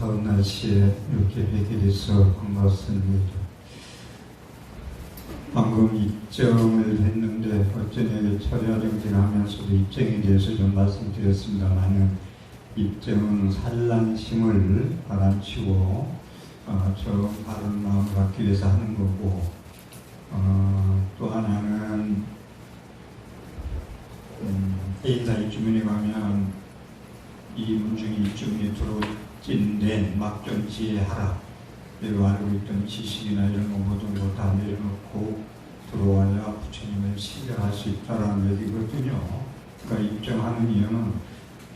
더운 날씨에 이렇게 뵙게 돼서 반갑습니다. 방금 입증을 했는데 어쩌면 철야정진하면서도 입증에 대해서 좀 말씀드렸습니다만 입증은 산란심을 가라앉히고 저 바른 마음을 갖기 위해서 하는 거고 또 하나는 해인사 입주문에 가면 이 문중이 입주문에 들어찐데 막전지에 하라 내가 알고 있던 지식이나 이런 거 모든 거 다 내려놓고 들어와야 부처님을 신뢰할 수 있다는 얘기거든요. 그러니까 입증하는 이유는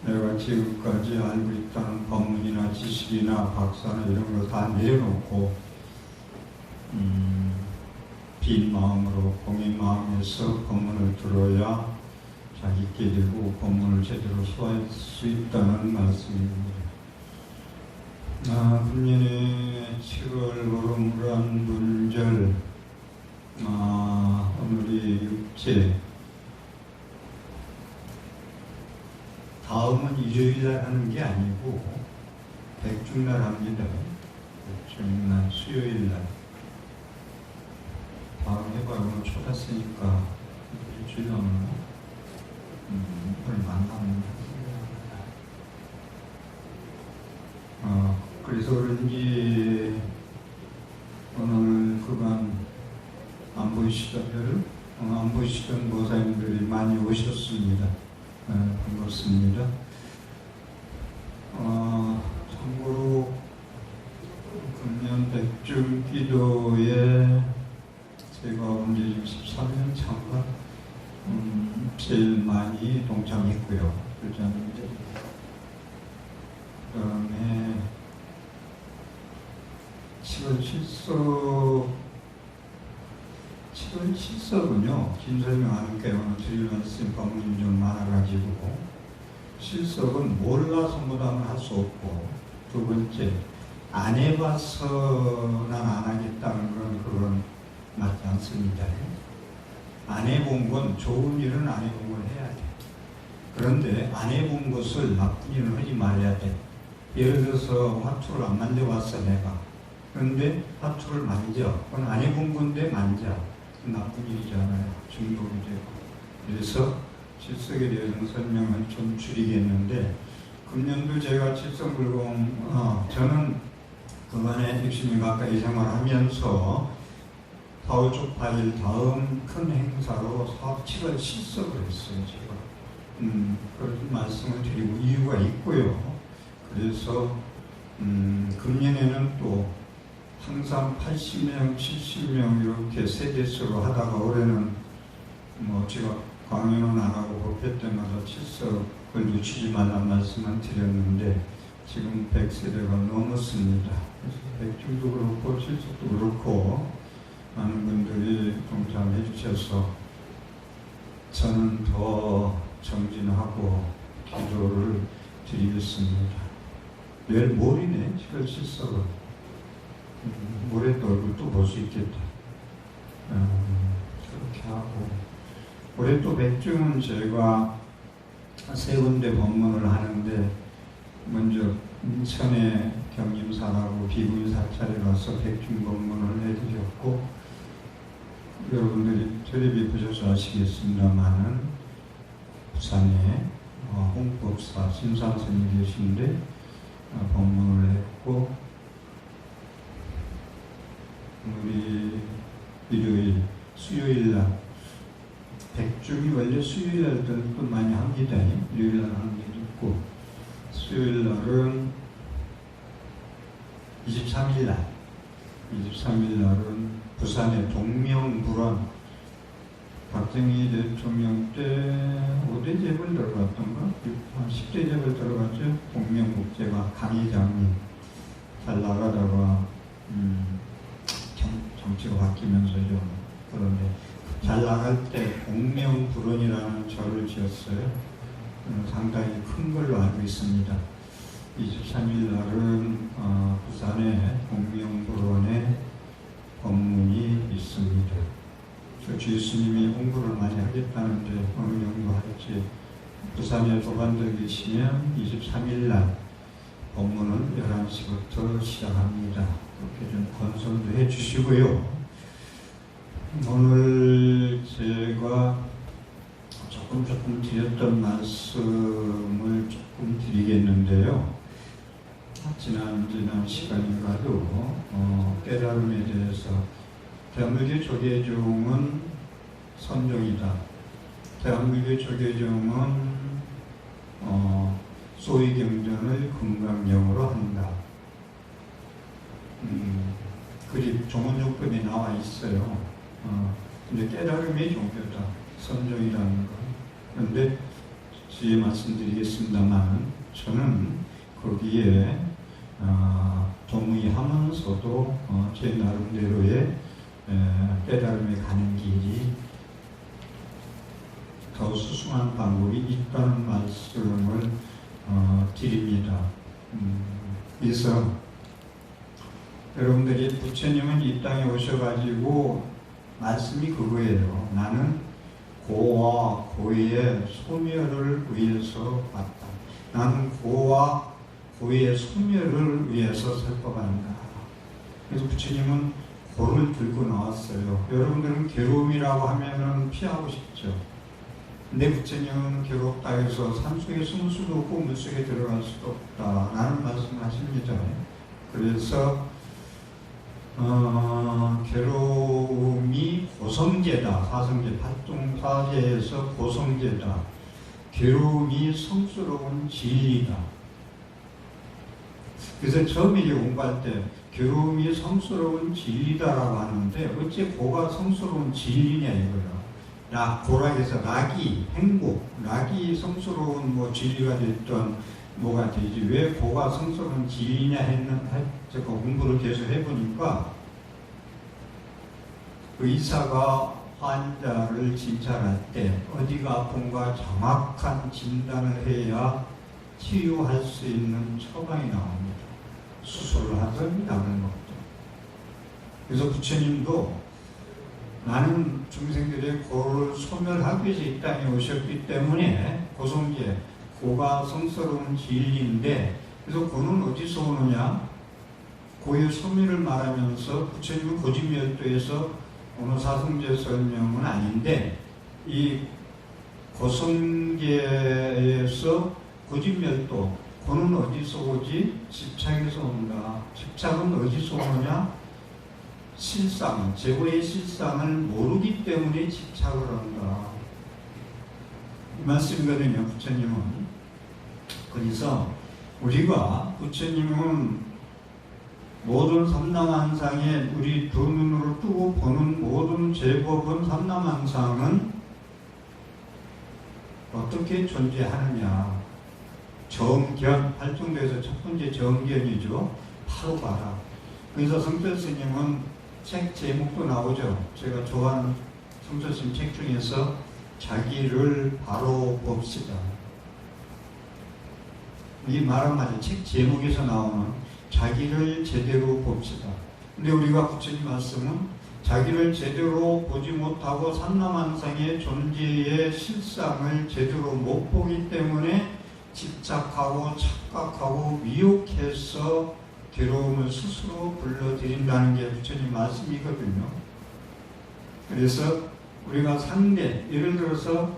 내가 지금까지 알고 있다는 법문이나 지식이나 박사나 이런 거 다 내려놓고 빈 마음으로 공인 마음에서 법문을 들어야 있게 되고 법문을 제대로 소화할 수 있다는 말씀입니다. 금년에 7월 보름물한 물절 오늘이 육제 다음은 일요일날 하는 게 아니고 백중날 합니다. 백중날 수요일날 다음 해봐요. 오늘 초났으니까 일주일 넘나 얼마 안 남았는데 그래서 그런지 오늘 그간 안 보이시던 모사님들이 많이 오셨습니다. 반갑습니다. 참고로 금년 백중기도에 제가 언제 13년 차인가 제일 많이 동참했고요. 그 다음에 7월 7석은요, 긴 설명하는 게 오늘 드릴 말씀 법문이 좀 많아가지고, 7석은 몰라서 못하면 할 수 없고, 두 번째, 안 해봐서 난 안 하겠다는 건 그건 맞지 않습니다. 안 해본 건 좋은 일은 안 해본 걸 해야 돼. 그런데 안 해본 것을 나쁜 일은 하지 말아야 돼. 예를 들어서 화투를 안 만져봤어 내가. 그런데 화투를 만져. 그건 안 해본 건데 만져. 나쁜 일이잖아요. 중독이 되고. 그래서 칠석에 대해서는 설명을 좀 줄이겠는데 금년도 제가 칠석불공 저는 그간에 60년 가까이 생활하면서 다오 쪽파일 다음 큰 행사로 7월 7석을 했어요. 제가 그런 말씀을 드리고 이유가 있고요. 그래서 금년에는 또 항상 80명, 70명 이렇게 세대수로 하다가 올해는 제가 강연은 안 하고 법회 때마다 7석을 놓치지 말라는 말씀을 드렸는데 지금 100세대가 넘었습니다. 그래서 백중도 그렇고 7석도 그렇고 많은 분들이 동참해 주셔서 저는 더 정진하고 기도를 드리겠습니다. 내일 모레네 7월 7석은 모레 또 얼굴 또 볼 수 있겠다. 그렇게 하고 올해 또 백중은 제가 세 군데 법문을 하는데 먼저 인천에 경림사라고 비구인 사찰에 가서 백중 법문을 해드렸고 여러분들이 텔레비 보셔서 아시겠습니다만은 부산에 홍법사 심상스님 계신데 법문을 했고 우리 일요일, 수요일날 백중이 원래 수요일날도 많이 합니다. 일요일날 하는 게 있고 수요일날은 23일날은 부산의 동명불원 박정희 대통령 때 5대 재벌 들어갔던가? 한 10대 재벌 들어갔죠. 동명국제가 강의장님 잘 나가다가 정치가 바뀌면서 좀 그런데 잘 나갈 때 공명불원이라는 절을 지었어요. 상당히 큰 걸로 알고 있습니다. 23일 날은 부산의 공명불원에 법문이 있습니다. 저 주예수님이 홍보를 많이 하겠다는데 어느 정도 할지 부산에 도반들 계시면 23일 날 법문은 11시부터 시작합니다. 그렇게 좀 건설도 해주시고요. 오늘 제가 조금 드렸던 말씀을 조금 드리겠는데요. 지난 시간인가도 깨달음에 대해서 대한민국 조계종은 선종이다. 대한민국 조계종은 소위경전을 금강경으로 한다. 그리 종원요법에 나와 있어요. 근데 깨달음의 종교다. 선종이라는 거. 그런데 뒤에 말씀드리겠습니다만 저는 거기에 동의하면서도 제 나름대로의 깨달음에 가는 길이 더 수승한 방법이 있다는 말씀을 드립니다. 그래서 여러분들이 부처님은 이 땅에 오셔가지고 말씀이 그거예요. 나는 고와 고의 소멸을 위해서 왔다. 나는 고와 고의 소멸을 위해서 설법한다. 그래서 부처님은 고를 들고 나왔어요. 여러분들은 괴로움이라고 하면은 피하고 싶죠. 근데 부처님은 괴롭다 해서 산속에 숨을 수도 없고 물속에 들어갈 수도 없다 라는 말씀을 하십니다. 그래서 괴로움이 고성제다. 사성제, 팔종사제에서 고성제다. 괴로움이 성스러운 진리다. 그래서 처음에 공부할 때 괴로움이 성스러운 진리다라고 하는데 어째 고가 성스러운 진리냐 이거야. 고락에서 락이 행복, 락이 성스러운 진리가 됐던 뭐가 되지. 왜 고가 성스러운 진리냐 제가 공부를 계속 해보니까 의사가 환자를 진찰할 때 어디가 아픈가 정확한 진단을 해야 치유할 수 있는 처방이 나옵니다. 수술을 하든 다른 것도. 그래서 부처님도 나는 중생들의 고를 소멸하기 위해서 이 땅에 오셨기 때문에 고성제, 고가 성스러운 진리인데 그래서 고는 어디서 오느냐? 고의 소멸을 말하면서 부처님은 고집멸도에서 오늘 사성제 설명은 아닌데 이 고성제에서 고집멸도 고는 어디서 오지? 집착에서 온다. 집착은 어디서 오느냐? 실상, 제고의 실상을 모르기 때문에 집착을 한다. 이 말씀이거든요, 부처님은. 그래서 우리가 부처님은 모든 삼남한상에 우리 두 눈으로 뜨고 보는 모든 제법은 삼남한상은 어떻게 존재하느냐. 정견, 활동도에서 첫 번째 정견이죠. 바로 봐라. 그래서 성철스님은 책 제목도 나오죠. 제가 좋아하는 성철스님 책 중에서 자기를 바로 봅시다. 이 말 한마디 책 제목에서 나오는 자기를 제대로 봅시다. 근데 우리가 부처님 말씀은 자기를 제대로 보지 못하고 삼남한상의 존재의 실상을 제대로 못 보기 때문에 집착하고 착각하고 미혹해서 괴로움을 스스로 불러들인다는 게 부처님 말씀이거든요. 그래서 우리가 상대, 예를 들어서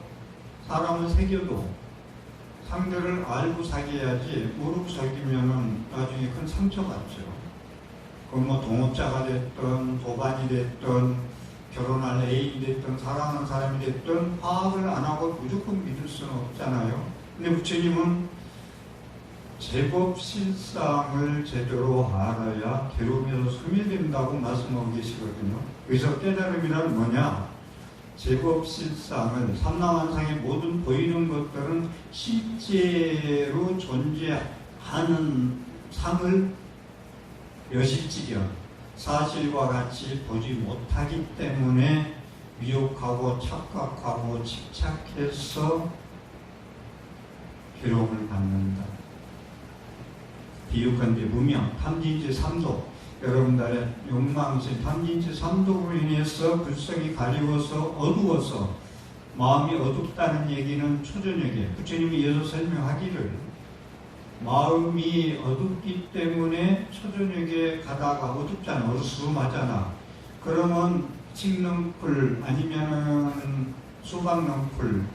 사람을 사귀어도 상대를 알고 사귀어야지 모르고 사귀면은 나중에 큰 상처받죠. 그건 동업자가 됐든 도반이 됐든 결혼할 애인이 됐든 사랑하는 사람이 됐든 파악을 안 하고 무조건 믿을 수는 없잖아요. 근데 부처님은 제법 실상을 제대로 알아야 괴로움에서 소멸된다고 말씀하고 계시거든요. 그래서 깨달음이란 뭐냐? 제법 실상을 삼남한상의 모든 보이는 것들은 실제로 존재하는 상을 여실지경 사실과 같이 보지 못하기 때문에 미혹하고 착각하고 집착해서 괴로움을 받는다. 비유컨대 무명, 탐진치 3도, 여러분들의 욕망심, 탐진치 3도로 인해서 불성이 가리워서 어두워서 마음이 어둡다는 얘기는 초저녁에 부처님이 이어서 설명하기를 마음이 어둡기 때문에 초저녁에 가다가 어둡잖아. 어두스름하잖아. 그러면 칡넝쿨 아니면은 수박넝쿨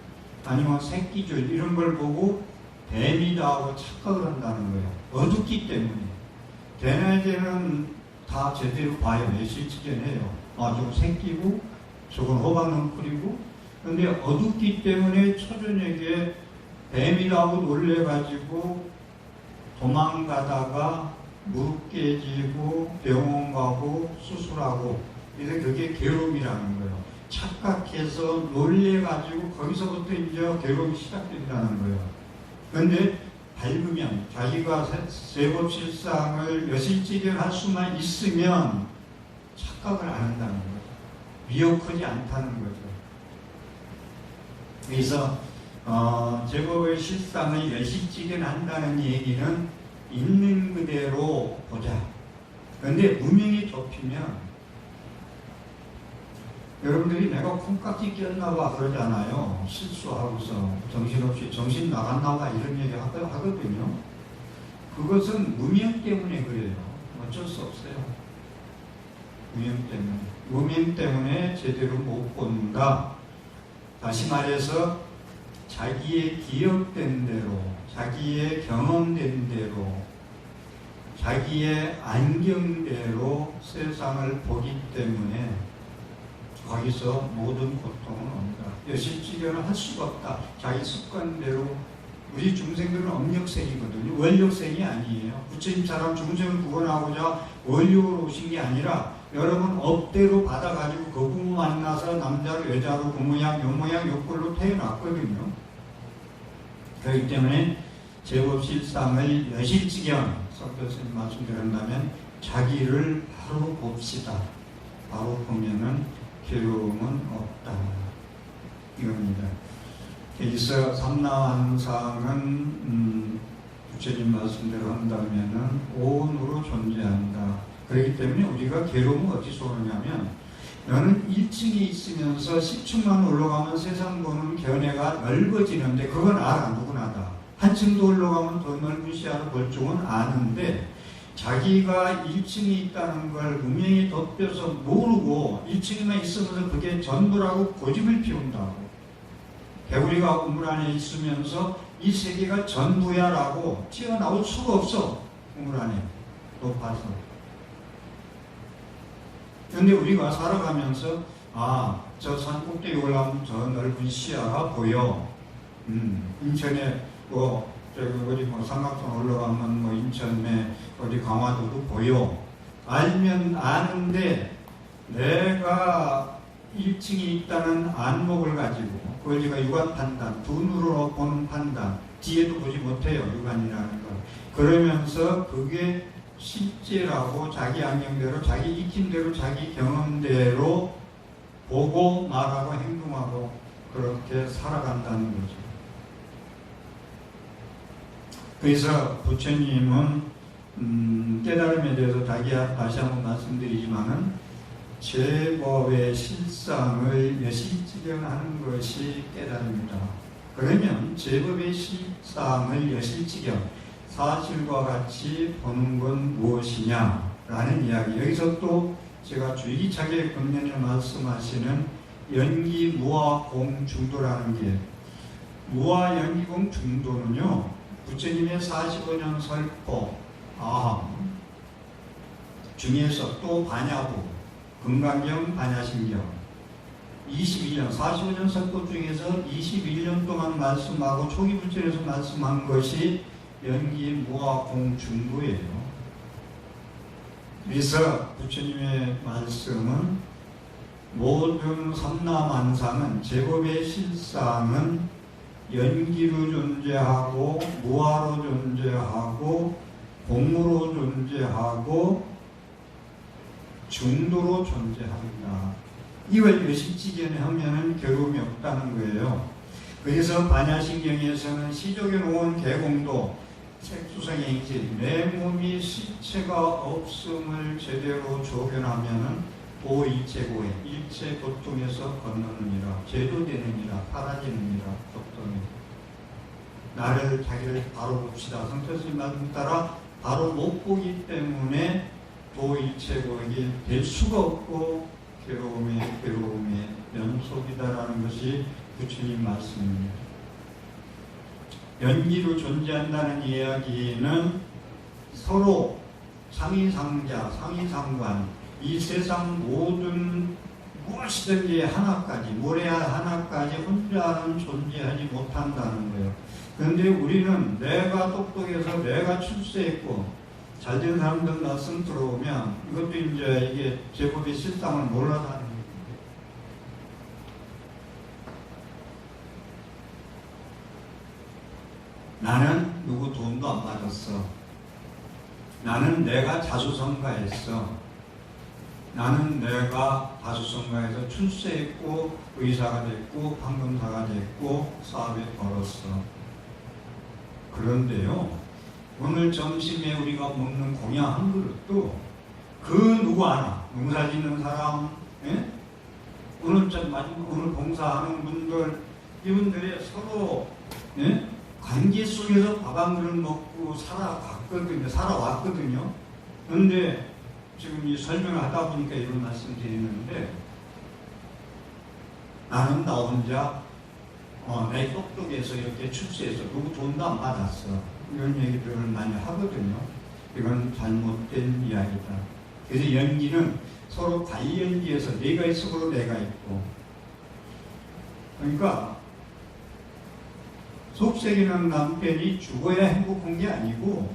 아니면 새끼줄 이런 걸 보고 뱀이다 하고 착각을 한다는 거예요. 어둡기 때문에. 대낮에는 다 제대로 봐요. 예실지견해요. 아, 저거 새끼고 저건 호박넝쿨이고. 근데 어둡기 때문에 초저녁에 뱀이라고 놀래가지고 도망가다가 무릎 깨지고 병원 가고 수술하고 이제 그게 괴로움이라는 거예요. 착각해서 놀래가지고 거기서부터 이제 괴로움이 시작된다는 거예요. 그런데 밝으면 자기가 제법 실상을 여실직연할 수만 있으면 착각을 안 한다는 거죠. 미혹하지 않다는 거죠. 그래서 제법의 실상을 여실직연한다는 얘기는 있는 그대로 보자. 그런데 무명이 좁히면 여러분들이 내가 콩깍지 꼈나봐 그러잖아요. 실수하고서 정신없이 정신 나갔나봐 이런 얘기 하거든요. 그것은 무명 때문에 그래요. 어쩔 수 없어요. 무명 때문에. 무명 때문에 제대로 못 본다. 다시 말해서 자기의 기억된 대로, 자기의 경험된 대로, 자기의 안경대로 세상을 보기 때문에 거기서 모든 고통은 옵니다. 여실직연을 할 수가 없다. 자기 습관대로. 우리 중생들은 업력생이거든요. 원력생이 아니에요. 부처님처럼 중생을 구원하고자 원력으로 오신 게 아니라 여러분 업대로 받아가지고 그 부모 만나서 남자로 여자로 그 모양 요 모양 요 꼴로 태어났거든요. 그렇기 때문에 제법 실상을 여실직연 석교수님 말씀드린다면 자기를 바로 봅시다. 바로 보면은 괴로움은 없다. 이겁니다. 여기서 삼라왕상은 부처님 말씀대로 한다면은 오온으로 존재한다. 그렇기 때문에 우리가 괴로움을 어디서 오느냐면 너는 1층에 있으면서 10층만 올라가면 세상 보는 견해가 넓어지는데 그건 알아. 누구나 다. 한 층도 올라가면 더 넓은 시야로 볼 줄은 아는데 자기가 1층에 있다는 걸 무명히 덮여서 모르고 1층에만 있으면서 그게 전부라고 고집을 피운다고. 개구리가 우물 안에 있으면서 이 세계가 전부야라고 튀어나올 수가 없어. 우물 안에 높아서. 그런데 우리가 살아가면서 저 산 꼭대기 올라가면 저 넓은 시야가 보여. 인천에 어디 삼각산 올라가면 인천에 어디 강화도도 보여. 알면 아는데 내가 1층에 있다는 안목을 가지고 그걸 우리가 육안 판단, 두 눈으로 보는 판단, 뒤에도 보지 못해요. 육안이라는 걸. 그러면서 그게 실제라고 자기 안경대로, 자기 익힌대로, 자기 경험대로 보고 말하고 행동하고 그렇게 살아간다는 거죠. 그래서 부처님은 깨달음에 대해서 다시 한번 말씀드리지만은 제법의 실상을 여실직연하는 것이 깨달음이다. 그러면 제법의 실상을 여실직연, 사실과 같이 보는 건 무엇이냐라는 이야기. 여기서 또 제가 주의기차게 금년에 말씀하시는 연기, 무아, 공, 중도라는 게, 무아, 연기, 공, 중도는요 부처님의 45년 설법 중에서 또 반야부, 금강경, 반야심경 21년, 45년 설법 중에서 21년 동안 말씀하고 초기 부처에서 말씀한 것이 연기, 무아, 공, 중도예요. 그래서 부처님의 말씀은 모든 삼라만상은 제법의 실상은 연기로 존재하고 무아로 존재하고 공으로 존재하고 중도로 존재합니다. 이걸 여실직연에 하면은 괴로움이 없다는 거예요. 그래서 반야심경에서는 시족에 놓은 개공도 색수성행실, 내 몸이 시체가 없음을 제대로 조견하면은 오일체고에 일체 고통에서 건너느니라, 제도되느니라, 사라지느니라, 독도니. 나를 자기를 바로 봅시다. 성철스님 말씀 따라 바로 못 보기 때문에 도일체고이 될 수가 없고 괴로움의 연속이다라는 것이 부처님 말씀입니다. 연기로 존재한다는 이야기는 서로 상이상자, 상이상관, 이 세상 모든 무엇이든지 하나까지, 모래알 하나까지 혼자는 존재하지 못한다는 거예요. 그런데 우리는 내가 똑똑해서 내가 출세했고 잘된 사람들 말씀 들어오면 이것도 이제 이게 제법의 실상을 몰라서 하는 거예요. 나는 누구 돈도 안 받았어. 나는 내가 자수성가했어. 나는 내가 자수성가해서 출세했고 의사가 됐고 판검사가 됐고 사업에 걸었어. 그런데요, 오늘 점심에 우리가 먹는 공양 한 그릇도 그 누구 하나, 농사 짓는 사람, 예? 오늘 봉사하는 분들, 이분들의 서로 예? 관계 속에서 밥 한 그릇 먹고 살아왔거든요. 그런데 지금 이 설명을 하다 보니까 이런 말씀 드리는데, 나는 나 혼자 내 똑똑해서 이렇게 출세해서 누구 돈도 안 받았어. 이런 얘기들을 많이 하거든요. 이건 잘못된 이야기다. 그래서 연기는 서로 관련지에서 내가 있고 내가 있고, 그러니까 속썩이는 남편이 죽어야 행복한 게 아니고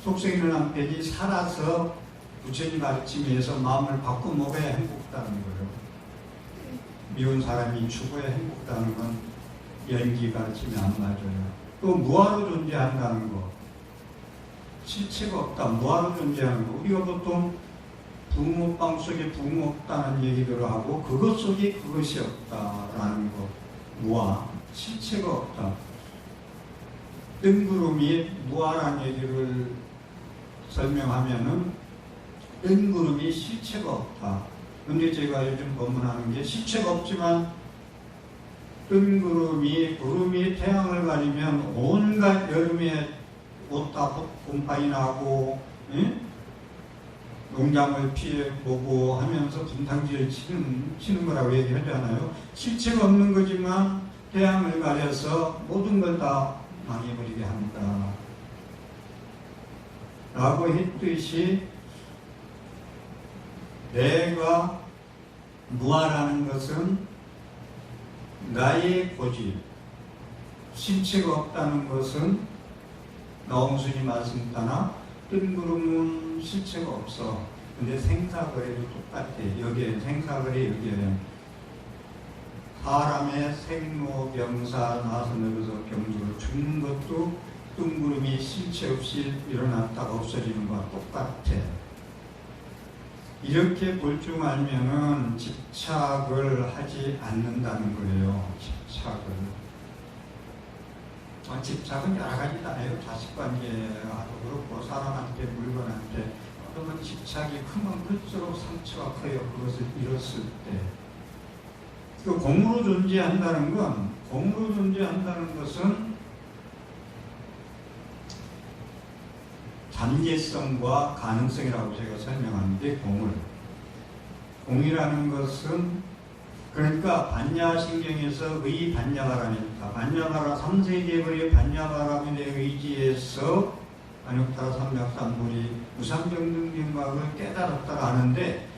속썩이는 남편이 살아서 부처님 가르침에서 마음을 바꿔 먹어야 행복하다는 거예요. 미운 사람이 죽어야 행복하다는 건 연기 가르침이 안 맞아요. 또 무아로 존재한다는 거, 실체가 없다, 무아로 존재하는 거. 우리가 보통 부모방 속에 부모 없다는 얘기들을 하고 그것 속에 그것이 없다라는 거, 무아, 실체가 없다. 뜬구름이 무아라는 얘기를 설명하면은 뜬구름이 실체가 없다. 근데 제가 요즘 법문하는 게 실체가 없지만 뜬구름이, 구름이 태양을 가리면 온갖 여름에 옷 다 곰팡이 나고, 예? 농장을 피해보고 하면서 분탕질을 치는 거라고 얘기하잖아요. 실체가 없는 거지만 태양을 가려서 모든 걸 다 망해버리게 합니다. 라고 했듯이 내가 무아라는 것은 나의 고집, 실체가 없다는 것은 나홍순이 말씀 따나 뜬구름은 실체가 없어. 근데 생사거래도 똑같아. 여기에 생사거래, 여기에 사람의 생로병사 나서 늙어서 병들어 죽는 것도 뜬구름이 실체 없이 일어났다가 없어지는 거와 똑같아. 이렇게 볼 줄 알면은 집착을 하지 않는다는 거예요. 집착은 여러 가지 있잖아요. 자식관계와도 그렇고 사람한테, 물건한테. 그러면 집착이 크면 클수록 상처가 커요. 그것을 잃었을 때. 그 공으로 존재한다는 것은 잠재성과 가능성이라고 제가 설명하는데, 공이라는 것은, 그러니까 반야신경에서 반야바람입니다. 반야바람, 3세계벌의 반야바람에 의지해서 안욕타라 삼맥삼불이 무상정등경각을 깨달았다고 하는데,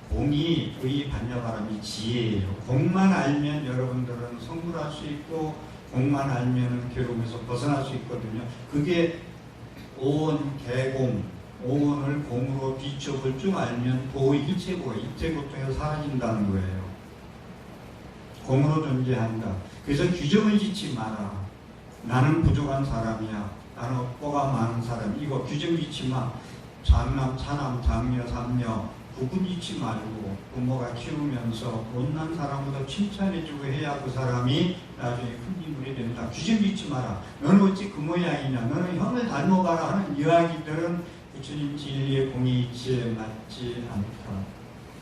공이 반야바람이 지혜예요. 공만 알면 여러분들은 성불할 수 있고, 공만 알면 괴로움에서 벗어날 수 있거든요. 그게 오온, 개공, 오온을 공으로 비춰볼 줄 알면 도일체고, 일체고통에서 사라진다는 거예요. 공으로 존재한다. 그래서 규정을 짓지 마라. 나는 부족한 사람이야. 나는 업보가 많은 사람. 이거 규정 짓지 마. 장남, 차남, 장녀, 삼녀 구분 짓지 말고 부모가 키우면서 못난 사람보다 칭찬해주고 해야 그 사람이 나중에 큰 인물이 된다. 규정 짓지 마라. 너는 어찌 그 모양이냐. 너는 형을 닮아봐라 하는 이야기들은 부처님 진리의 공의이치에 맞지 않다.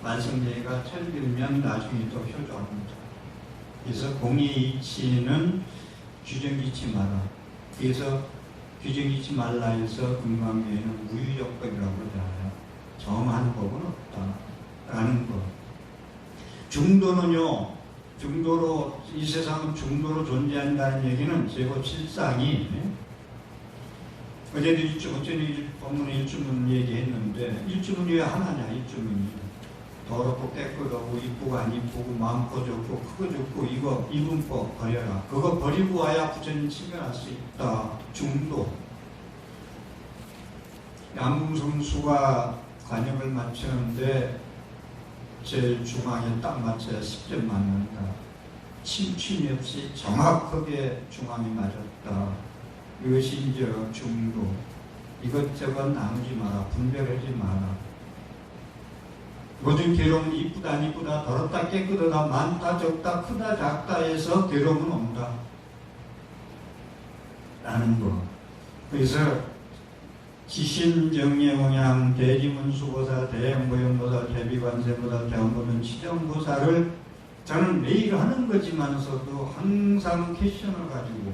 말씀대가 철들면 나중에 또 효조합니다. 그래서 공의이치는 규정 짓지 마라. 그래서 규정 짓지 말라 해서 금강경에는 무유적법이라고 그러잖아요. 정한 법은 없다라는 것. 중도는요, 중도로, 이 세상은 중도로 존재한다는 얘기는 제법 실상이, 어제도 법문에 일주문 얘기했는데, 일주문이 왜 하나냐, 일주문이. 더럽고 깨끗하고 이쁘고 안 이쁘고 많고 적고 크고 적고 이거 이분법 버려라. 그거 버리고 와야 부처님 친근할 수 있다. 중도. 양궁성수가 관역을 맞추는데 제일 중앙에 딱 맞춰야 10점 맞는다. 침침이 없이 정확하게 중앙에 맞았다. 이것이 이제 중도. 이것저것 나누지 마라. 분별하지 마라. 모든 괴로움은 이쁘다 안 이쁘다 더럽다 깨끗하다 많다 적다 크다 작다 해서 괴로움은 온다 라는 거. 그래서 지신정예공양 대지문수보살 대행보현보살 대비관세보살 대원보면 치정보살을 저는 매일 하는 거지만서도 항상 퀘션을 가지고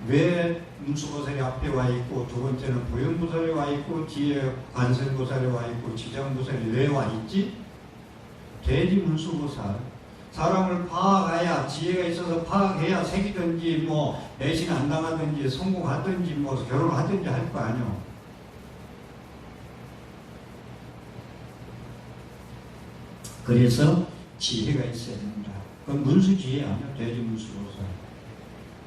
왜 문수보살이 앞에 와 있고 두 번째는 보현보살이 와 있고 뒤에 관세보살이 와 있고 지정보살이 왜 와 있지? 대지문수보살 사람을 파악해야 지혜가 있어서 파악해야 새기든지 뭐 내신 안 당하든지 성공하든지 뭐 결혼하든지 할 거 아니오. 그래서 지혜가 있어야 된다. 그건 문수지혜 아니야. 대지문수보살.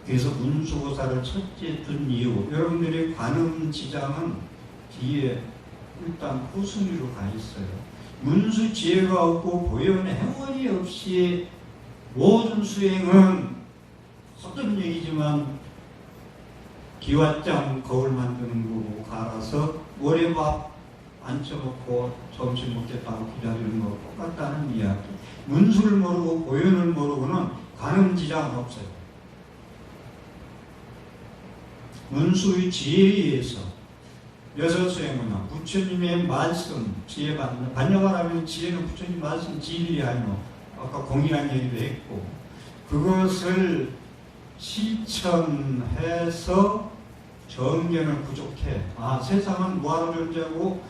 그래서 문수보살을 첫째 둔 이유, 여러분들의 관음지장은 뒤에 일단 후순위로 가 있어요. 문수 지혜가 없고 보현의 행원이 없이 모든 수행은 헛된 얘기지만 기왓장 거울 만드는 거고 갈아서 모래밥 앉혀놓고 점심 먹겠다고 기다리는 거 똑같다는 이야기. 문수를 모르고 보현을 모르고는 관음지장은 없어요. 문수의 지혜에 의해서 여섯수행문화 부처님의 말씀 지혜 받는 반영하라면 지혜는 부처님 말씀 진리 아니오. 아까 공이란 얘기도 했고 그것을 실천해서 정견을 부족해. 세상은 무아로 존재하고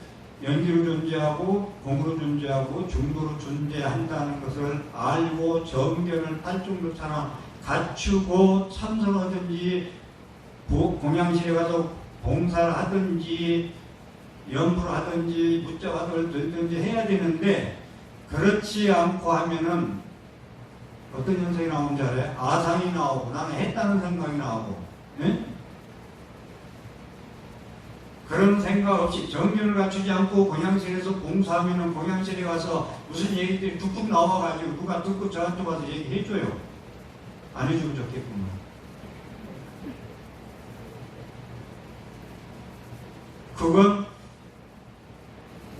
연기로 존재하고 공으로 존재하고 중도로 존재한다는 것을 알고 정견을 팔중도 하나 갖추고 참선하든지 공양실에 가서 봉사를 하든지 연부를 하든지 묻자화를 들든지 해야 되는데 그렇지 않고 하면은 어떤 현상이 나오는 줄 알아요? 아상이 나오고 나는 했다는 생각이 나오고 그런 생각 없이 정견을 갖추지 않고 공양실에서 봉사하면은 공양실에 가서 무슨 얘기들이 뚝뚝 나와가지고 누가 듣고 저한테 와서 얘기해줘요. 안 해주면 좋겠구만. 그건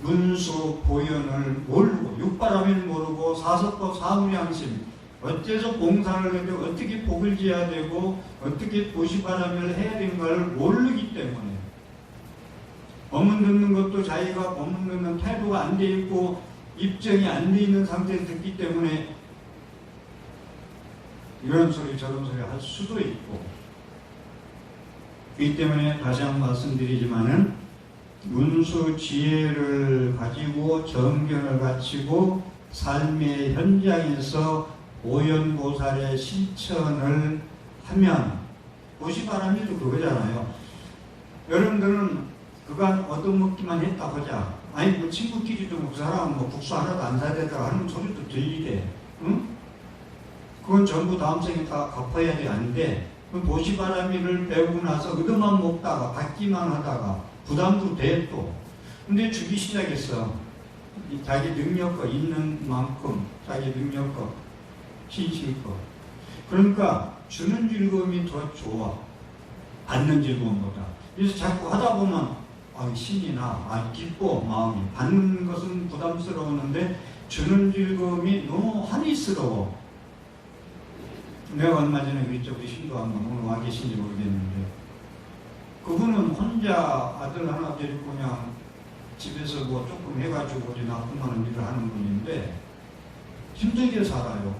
문수 보현을 모르고 육바람일 모르고 사서법 사무량심 어째서 봉사를 해도 어떻게 복을 지어야 되고 어떻게 보시바람을 해야 되는 걸 모르기 때문에 법문 듣는 것도 자기가 법문 듣는 태도가 안 돼 있고 입증이 안 돼 있는 상태에서 듣기 때문에 이런 소리 저런 소리 할 수도 있고 그렇기 때문에 다시 한번 말씀드리지만은 문수 지혜를 가지고 정견을 갖추고 삶의 현장에서 오연보살의 실천을 하면 보시바람이도 그거잖아요. 여러분들은 그간 얻어먹기만 했다 보자. 아니 뭐 친구끼리도 그 사람 뭐 국수 하나도 안 사대더라 하는 소리도 들리대. 응? 그건 전부 다음 생에 다 갚아야 돼. 안 돼. 보시바람이를 배우고 나서 얻어만 먹다가 받기만 하다가 부담도 돼 또. 근데 주기 시작했어. 자기 능력과 있는 만큼 자기 능력과 신실과. 그러니까 주는 즐거움이 더 좋아. 받는 즐거움보다. 그래서 자꾸 하다 보면 신이 나. 기뻐 마음이. 받는 것은 부담스러웠는데 주는 즐거움이 너무 한이스러워. 내가 얼마 전에 그랬죠. 우리 신도 한 번 오늘 와 계신지 모르겠는데 그분은 혼자 아들 하나 데리고 그냥 집에서 뭐 조금 해가지고 어디 납품하는 일을 하는 분인데 힘들게 살아요.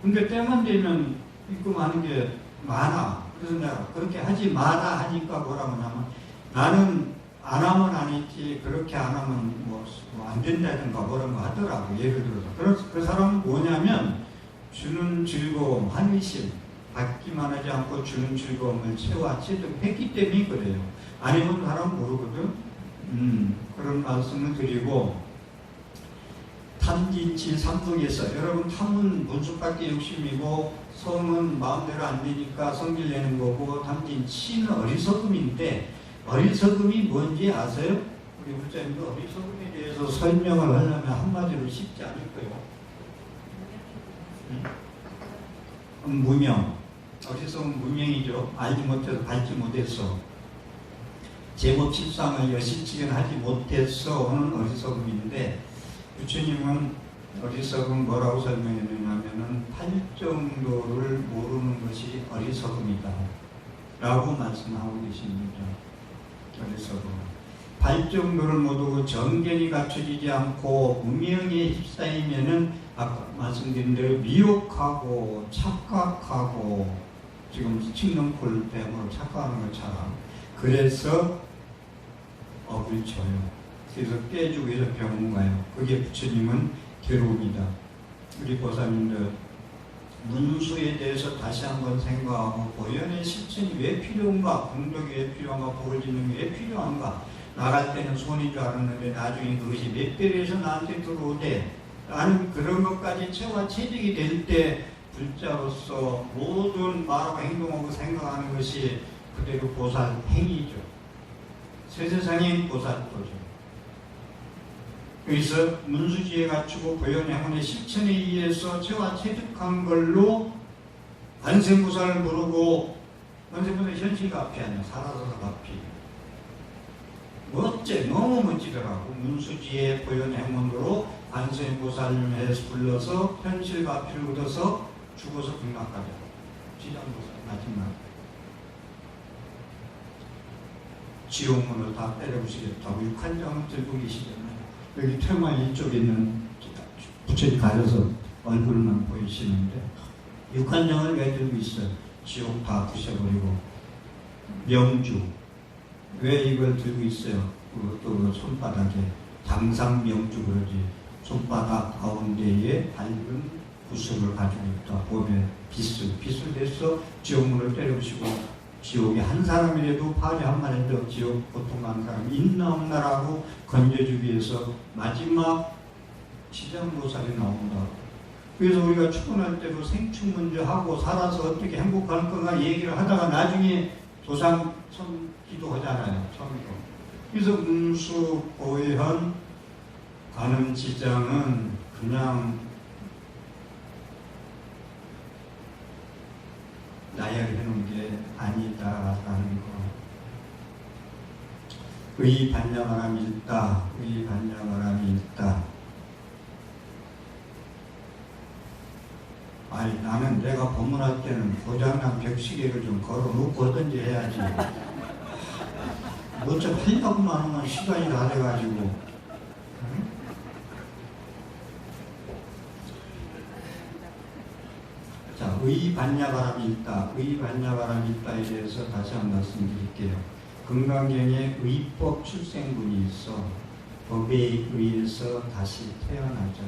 근데 때만 되면 입금하는 게 많아. 그래서 내가 그렇게 하지 마라 하니까 뭐라고 하냐면 나는 안 하면 안 했지 그렇게 안 하면 뭐 안 된다든가 뭐라고 하더라고. 예를 들어서 그 사람은 뭐냐면 주는 즐거움, 한의심 받기만 하지 않고 주는 즐거움을 채워 체득했기 때문에 그래요. 안 해본 사람은 모르거든. 그런 말씀을 드리고 탐진치 삼성에서 여러분 탐은 문수밖에 욕심이고 성은 마음대로 안 되니까 성질 내는 거고 탐진치는 어리석음인데 어리석음이 뭔지 아세요? 우리 목사님도 어리석음에 대해서 설명을 하려면 한마디로 쉽지 않을 거예요. 무명. 어리석은 무명이죠. 알지 못해서 밟지 못해서 제법 실상을 여실치게 하지 못해서 오는 어리석음인데 부처님은 어리석음 뭐라고 설명했느냐면은 팔정도를 모르는 것이 어리석음이다 라고 말씀하고 계십니다. 어리석음. 팔정도를 모르고 정견이 갖춰지지 않고 무명에 휩싸이면은 아까 말씀드린 대로 미혹하고 착각하고 지금 칡능골 뱀으로 착각하는 것처럼 그래서 업을 쳐요. 그래서 깨주고 해서 병원 가요. 그게 부처님은 괴로움이다. 우리 보살님들 문수에 대해서 다시 한번 생각하고 보현의 실천이 왜 필요한가, 공덕이 왜 필요한가, 복을 짓는 게 왜 필요한가. 나갈 때는 손인 줄 알았는데 나중에 그것이 몇 배에서 나한테 들어오대. 나는 그런 것까지 체화 체득이 될 때 불자로서 모든 말하고 행동하고 생각하는 것이 그대로 보살 행위죠. 세세상의 보살도죠. 그래서 문수지에 갖추고 보현행원의 실천에 의해서 체화 체득한 걸로 관세음보살을 부르고 관세음보살 현실과 앞이 아니야. 살아서 앞이. 멋져. 너무 멋지더라고. 문수지의 보현행원으로 관세음보살을 불러서 현실과 앞을 얻어서 죽어서 극락가자. 지장보살 마지막. 지옥문을 다 때려부시겠다고 육한장을 들고 계시잖아요. 여기 퇴마 이쪽에 있는 부처님 가려서 얼굴만 보이시는데 육한장을 왜 들고 있어요? 지옥 다 부셔버리고. 명주 왜 이걸 들고 있어요? 그것도 손바닥에 장상명주 그러지. 손바닥 가운데에 밝은 구슬을 가지고 있다. 몸에 빛을 내서 지옥문을 때려부시고 지옥에 한 사람이라도 파리 한 마리도 지옥 고통 가는 사람이 있나 없나라고 건져주기 위해서 마지막 지장보살이 나온다. 그래서 우리가 출근할 때도 생축 먼저 하고 살아서 어떻게 행복할 건가 얘기를 하다가 나중에 조상 선 기도하잖아요. 처음으로. 그래서 문수 보현 가는 지장은 그냥 나열해놓은 게 아니다라는 거. 의반야바람이 있다. 의반야바람이 있다. 아니 나는 내가 법문할 때는 고장난 벽시계를 좀 걸어놓고 하든지 해야지. 뭐 좀 하려고만 하면 시간이 다 돼가지고. 자, 의반야바람이 있다. 의반야바람이 있다에 대해서 다시 한 말씀 드릴게요. 금강경에 의법 출생분이 있어 법에 의해서 다시 태어나자.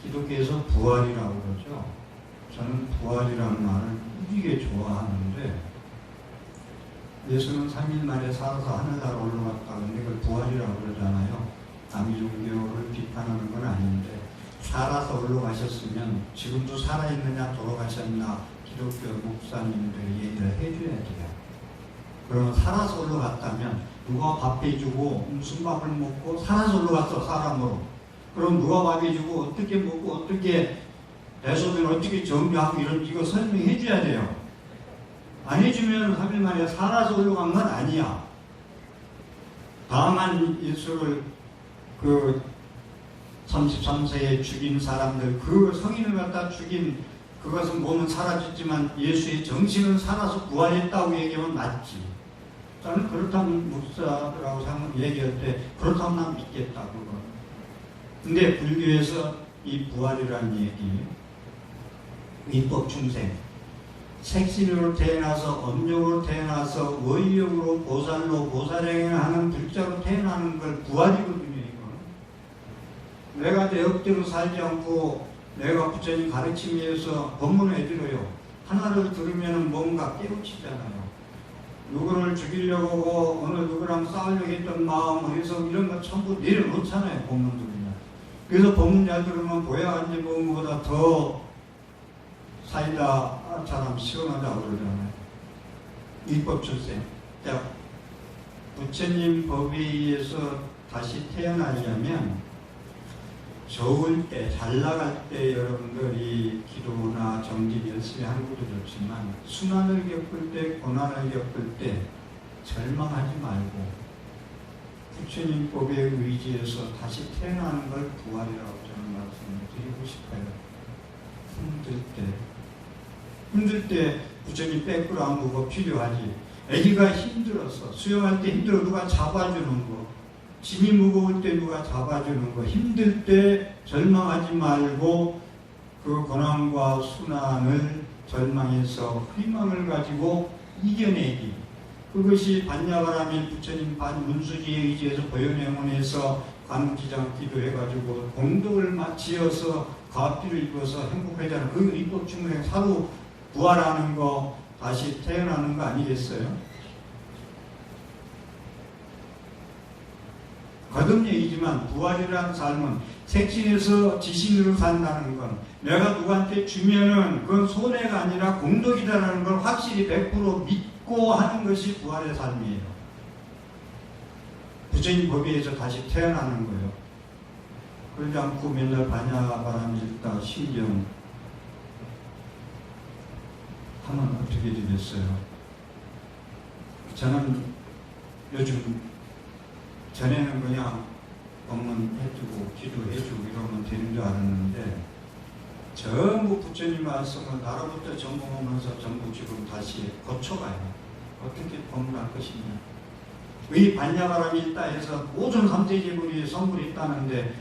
기독교에서 부활이라고 그러죠. 저는 부활이라는 말을 무지개 좋아하는데 예수는 3일 만에 살아서 하늘나라 올라갔다. 근데 그걸 부활이라고 그러잖아요. 남의 종교를 비판하는 건 아닌데 살아서 올라가셨으면 지금도 살아있느냐 돌아가셨나 기독교 목사님들이 얘기를 해줘야 돼요. 그러면 살아서 올라갔다면 누가 밥 해주고 무슨 밥을 먹고 살아서 올라갔어 사람으로. 그럼 누가 밥 해주고 어떻게 먹고 어떻게 대소변 어떻게 정비하고 이런 이거 설명해 줘야 돼요. 안 해주면 3일 만에 살아서 올라간 건 아니야. 다만 예수를 그 33세에 죽인 사람들 그 성인을 갖다 죽인 그것은 몸은 사라졌지만 예수의 정신은 살아서 부활했다고 얘기하면 맞지. 저는 그렇다면 목사라고 얘기할 때 그렇다면 난 믿겠다 그거. 근데 불교에서 이 부활이라는 얘기 위법 중생 색신으로 태어나서 엄력으로 태어나서 원력으로 보살로 보살행을 하는 불자로 태어나는 걸 부활이거든요. 이거 내가 내 억대로 살지 않고 내가 부처님 가르침에 의해서 법문을 해드려요. 하나를 들으면 뭔가 깨우치잖아요. 누구를 죽이려고 하고 어느 누구랑 싸우려고 했던 마음, 의성 이런 거 전부 내려놓잖아요. 법문 들으면. 그래서 법문 잘 들으면 보약한지 먹은 것보다 더 사이다처럼 시원하다고 그러잖아요. 입법 출생. 자, 부처님 법에 의해서 다시 태어나려면 좋을 때, 잘 나갈 때 여러분들이 기도나 정진 열심히 하는 것도 좋지만 순환을 겪을 때, 고난을 겪을 때 절망하지 말고 부처님 법에 의지해서 다시 태어나는 걸 부활이라고 저는 말씀을 드리고 싶어요. 힘들 때 부처님 백그라운드가 필요하지. 아기가 힘들어서 수영할 때 힘들어 누가 잡아주는 거, 짐이 무거울 때 누가 잡아주는 거, 힘들 때 절망하지 말고 그 고난과 순환을 절망해서 희망을 가지고 이겨내기. 그것이 반야바라밀 부처님 반문수지에 의지해서 보현행원에서 관기장기도 해가지고 공덕을 지어서 가피를 입어서 행복하잖아요. 그 입법충문에 사로 부활하는 거, 다시 태어나는 거 아니겠어요? 거듭 얘기지만 부활이라는 삶은 색신에서 지신으로 산다는 건 내가 누구한테 주면은 그건 손해가 아니라 공덕이다라는 걸 확실히 100% 믿고 하는 것이 부활의 삶이에요. 부처님 법에 의해서 다시 태어나는 거예요. 그러지 않고 맨날 반야바람 읽다 신경 하면 어떻게 되겠어요? 저는 요즘 전에는 그냥 법문 해주고 기도해주고 이러면 되는 줄 알았는데 전부 부처님 말씀을 나로부터 전공하면서 전부 지금 다시 고쳐가요. 어떻게 법문할 것이냐. 의 반야바람이 있다 해서 모든 3대 제불이 선물이 있다는데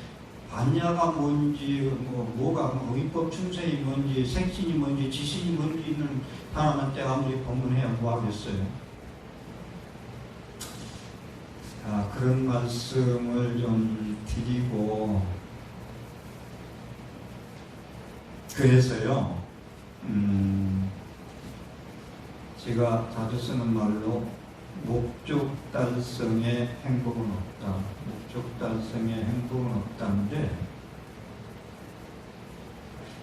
반야가 뭔지 뭐가 의법 충성이 뭔지 색신이 뭔지 지신이 뭔지 있는 사람한테 아무리 법문해야 뭐하겠어요. 그런 말씀을 좀 드리고 그래서요 제가 자주 쓰는 말로 목적 달성의 행복은 없다. 목적 달성의 행복은 없다는데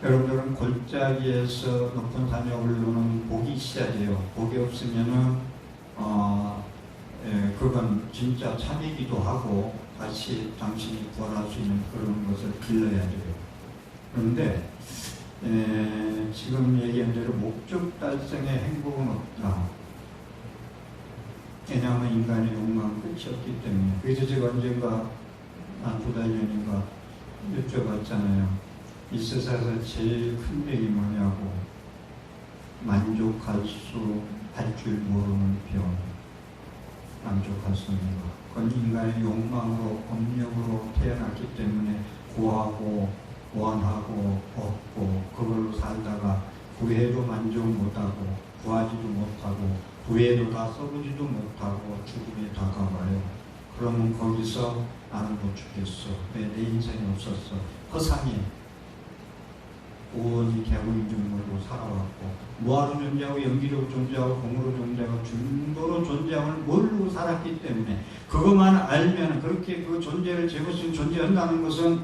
여러분들은 골짜기에서 높은 산에 오르는 복이 있어야 돼요. 복이 없으면은 그건 진짜 참이기도 하고 다시 당신이 부활할 수 있는 그런 것을 길러야 돼요. 그런데 지금 얘기한 대로 목적 달성의 행복은 없다. 왜냐하면 인간의 욕망은 끝이 없기 때문에. 그래서 제가 언젠가 한 2달 전인가 여쭤봤잖아요. 이 세상에서 제일 큰 병이 뭐냐고. 만족할 줄 모르는 병. 만족할 수 없는 것. 그건 인간의 욕망으로, 법력으로 태어났기 때문에 구하고, 원하고, 얻고, 그걸로 살다가 구해도 만족 못하고, 구하지도 못하고, 구해도 다 써보지도 못하고, 죽음에 다가와요. 그러면 거기서 나는 못 죽겠어. 왜 내 인생이 없었어. 허상해. 오온이 개구인 줄 모르고 살아왔고 무아로 존재하고 연기로 존재하고 공으로 존재하고 중도로 존재함을 모르고 살았기 때문에 그것만 알면 그렇게 그 존재를 제것이 존재한다는 것은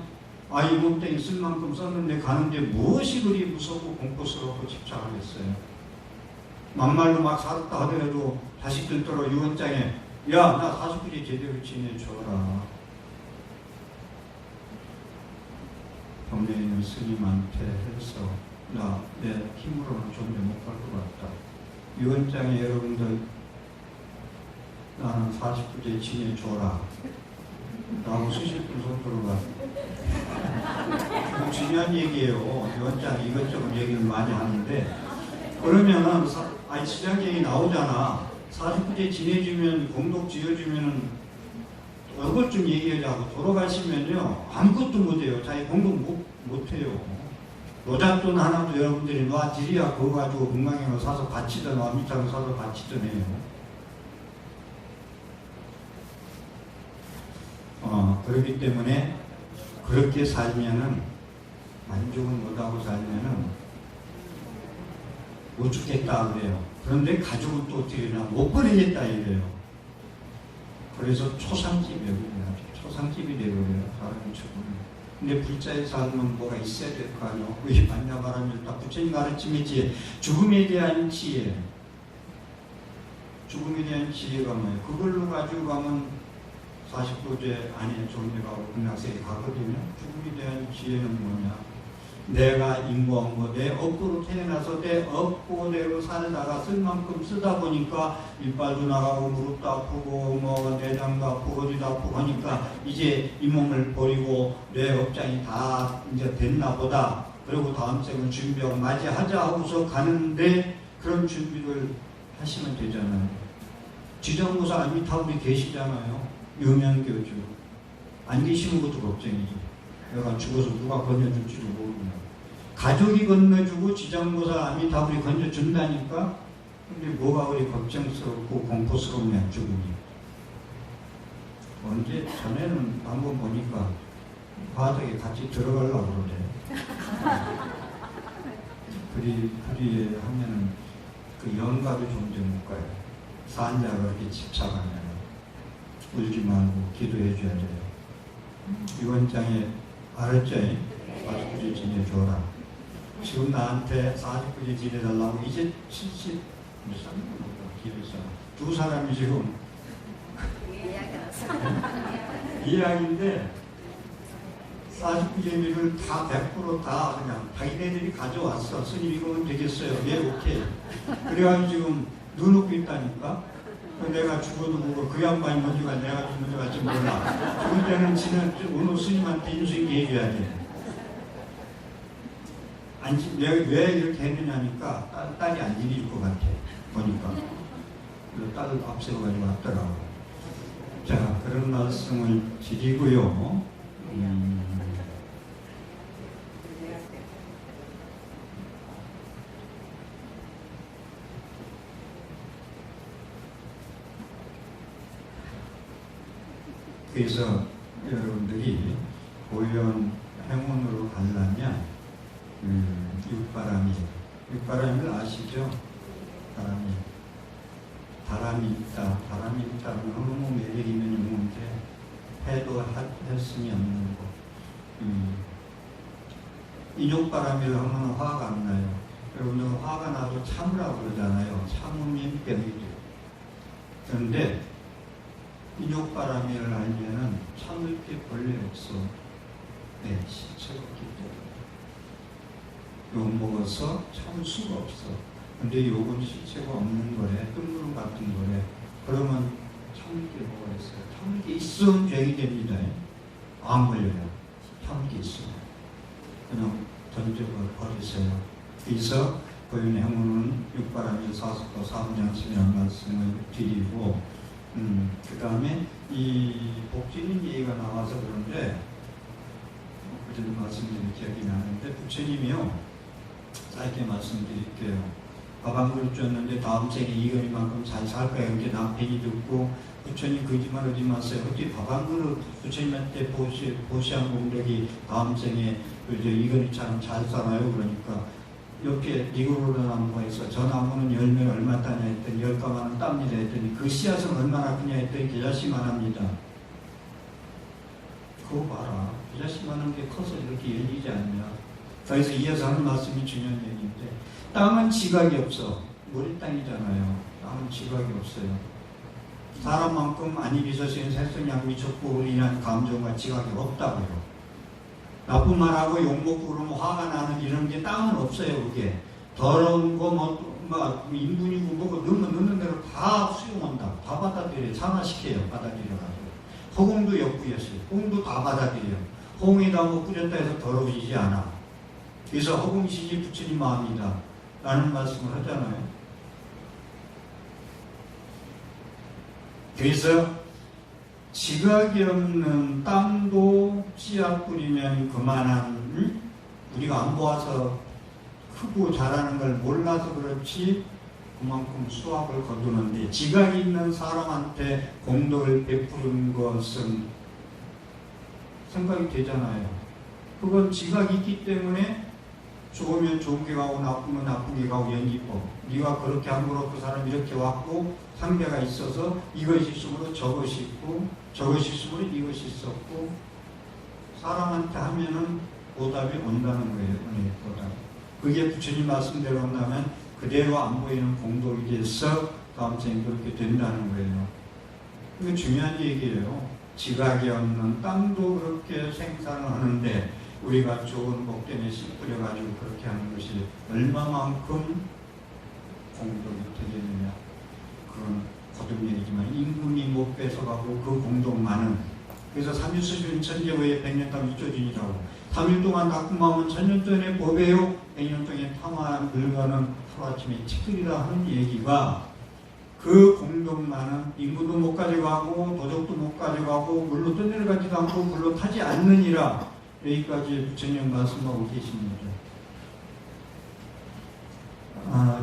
이 몸뚱이 쓸 만큼 썼는데 가는데 무엇이 그리 무섭고 공포스럽고 집착하겠어요. 막말로 막 살았다 하더라도 자식들 들어 유언장에 야 나 49일 제대로 지내줘라. 경례에 있는 스님한테 해서 나 내 힘으로는 존재 못 갈 것 같다. 유언장에 여러분들 나는 49제 지내줘라 라고 쓰실 분 손 들어봐. 중요한 얘기예요. 유언장에 이것저것 얘기를 많이 하는데 그러면은 시장 얘기 나오잖아. 49제 지내주면 공덕 지어주면은 그것 좀 얘기하자고 돌아가시면요 아무것도 못해요. 자기 공부 못해요. 노잣돈 하나도 여러분들이 놔드려야 그거 가지고 건강형을 사서 바치든 와미탕을 사서 바치든 해요. 그렇기 때문에 그렇게 살면은 만족은 못하고 살면은 못 죽겠다 그래요. 그런데 가족은 또 어떻게 되나 못 버리겠다 이래요. 그래서 초상집이에요. 초상집이 되버려요. 사람이 죽으면. 근데 불자의 삶은 뭐가 있어야 될 거 아니에요. 이 반야바람일 다 부처님 가르침이지. 죽음에 대한 지혜. 죽음에 대한 지혜가 뭐예요? 그걸로 가지고 가면 40도제 안에 존재가고 극락세계 가거든요. 죽음에 대한 지혜는 뭐냐? 내가 인고한 거, 내 업으로 태어나서 내 업고대로 살다가 쓸 만큼 쓰다 보니까 이빨도 나가고 무릎도 아프고 뭐 내장도 아프고 어디도 아프고 하니까 이제 이 몸을 버리고 내 업장이 다 이제 됐나 보다. 그리고 다음 생을 준비하고 맞이하자 하고서 가는데 그런 준비를 하시면 되잖아요. 지정무사 아미타불이 계시잖아요. 유명교주. 안 계시는 것도 걱정이지. 내가 죽어서 누가 건져줄지도 모르냐. 가족이 건너주고 지장보살 아미타불이 건져준다니까. 근데 뭐가 그리 걱정스럽고 공포스럽냐 죽음이. 언제 전에는 한번 보니까 바닥에 같이 들어가려고 그러대. 그리 하면은 그 영가도 점점 못 가요. 산자가 그렇게 집착하면 울지 말고 기도해 줘야 돼요. 이번 장에 알았죠? 40구제 지내줘라. 지금 나한테 40구제 지내달라고 이제 70 몇 살인가 길에서 두 사람이 지금 이야기인데 49제미를 다 100% 다 그냥 자기네들이 가져왔어. 스님 이거면 되겠어요. 예, 오케이. 그래가지고 지금 눈 웃고 있다니까. 내가 죽어도 보고 그 양반이 먼저 가 내가 먼저 갈지 몰라. 죽을 때는 지는 오늘 스님한테 인수인계 해줘야 돼. 왜 이렇게 했느냐니까 딸이 안 지릴 것 같아. 보니까. 그래서 딸을 앞세워가지고 왔더라고. 자, 그런 말씀을 드리고요. 그래서 여러분들이 고연 행운으로 가려면 육바람을 아시죠? 바람이 있다. 바람이 있다면 너무 매력이면 있는데 해도 했으면 없는 거. 인욕바람을 하면 화가 안 나요. 여러분들 화가 나도 참으라고 그러잖아요. 참으면 병이 돼요. 그런데 인욕바람을 알면은 참을 게 본래 없어. 네, 실체가 없기 때문에. 욕 먹어서 참을 수가 없어. 근데 욕은 실체가 없는 거래. 뜬구름 같은 거래. 그러면 참을 게 뭐가 있어요? 참을 게 있으면 죄이 됩니다. 안 걸려요. 참을 게 있으면. 그냥 던져버리세요. 그래서 고연의 행운은 육바람이 사수도 사분장심이라는 말씀을 드리고 그 다음에 이 복지는 얘기가 나와서 그런데 그전에 말씀드린 기억이 나는데 부처님이요 짧게 말씀드릴게요. 밥 한 그릇 줬는데 다음 생에 이거리만큼 잘 살 거야. 이렇게 남편이 듣고 부처님 거짓말 하지 마세요. 어떻게 밥 한 그릇 부처님한테 보시한 공덕이 다음 생에 이거리처럼 잘 살아요. 그러니까 옆에 니고로라 나무가 있어. 저 나무는 열매를 얼마 따냐 했더니 10가마는 땁니다 했더니 그 씨앗은 얼마나 크냐 했더니 계자씨만 합니다. 그거 봐라. 계자씨만 한 게 커서 이렇게 열리지 않냐. 그래서 이어서 하는 말씀이 중요한 얘기인데 땅은 지각이 없어. 모래 땅이잖아요. 땅은 지각이 없어요. 사람만큼 안이 비서시는 색성양 미쳤고 인한 감정과 지각이 없다고요. 나쁜 말하고 욕먹고 그러면 화가 나는 이런 게 땅은 없어요. 그게 더러운 거 뭐 인분이고 뭐고 넣는 대로 다 수용한다. 다 받아들여요. 산화시켜요. 받아들여가지고 허공도 역부였어요. 허공도 다 받아들여요. 허공에다 뭐 뿌렸다 해서 더러워지지 않아. 그래서 허공시지 부처님 마음이다 라는 말씀을 하잖아요. 그래서 지각이 없는 땅도 씨앗 뿌리면 그만한 우리가 안 보아서 크고 잘하는 걸 몰라서 그렇지 그만큼 수확을 거두는데 지각이 있는 사람한테 공덕을 베푸는 것은 생각이 되잖아요. 그건 지각이 있기 때문에 좋으면 좋게 가고 나쁘면 나쁘게 가고 연기법. 네가 그렇게 함으로 그 사람이 이렇게 왔고 상대가 있어서 이것이 있으므로 저것이 있고 저것이 있으므로 이것이 있었고 사람한테 하면은 보답이 온다는 거예요. 보답. 그게 부처님 말씀대로 한다면 그대로 안 보이는 공덕이 돼서 다음 생에 그렇게 된다는 거예요. 그게 중요한 얘기예요. 지각이 없는 땅도 그렇게 생산을 하는데 우리가 좋은 복되에 씨 뿌려가지고 그렇게 하는 것이 얼마만큼 공덕이 되겠느냐. 그건 거듭 얘기지만 임금이 못 뺏어가고 그 공덕만은 그래서 3일 수준 천재 후에 100년 동안 잊혀지니라고 3일 동안 닦음하면 1000년 전에 보배요 100년 동안 탐한 물건은 하루아침에 치끌이라 하는 얘기가 그 공덕만은 임금도 못 가져가고 도적도 못 가져가고 물로 떠내려가지도 않고 물로 타지 않느니라 여기까지 부처님 말씀하고 계십니다.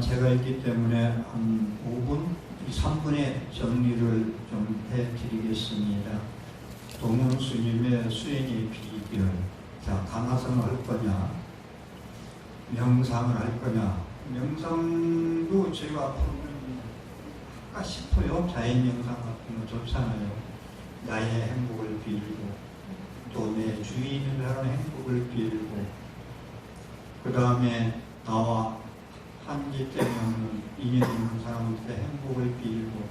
제가 있기 때문에 한 5분, 3분의 정리를 좀 해드리겠습니다. 동문스님의 수행의 비결. 자, 강화성을 할 거냐, 명상을 할 거냐. 명상도 제가 앞으로는 할까 싶어요. 자연 명상 같은 거 좋잖아요. 나의 행복을 빌고 또 내 주위에 있는 사람의 행복을 빌고 그 다음에 나와 한계 때문에 인연 있는 사람한테 행복을 빌고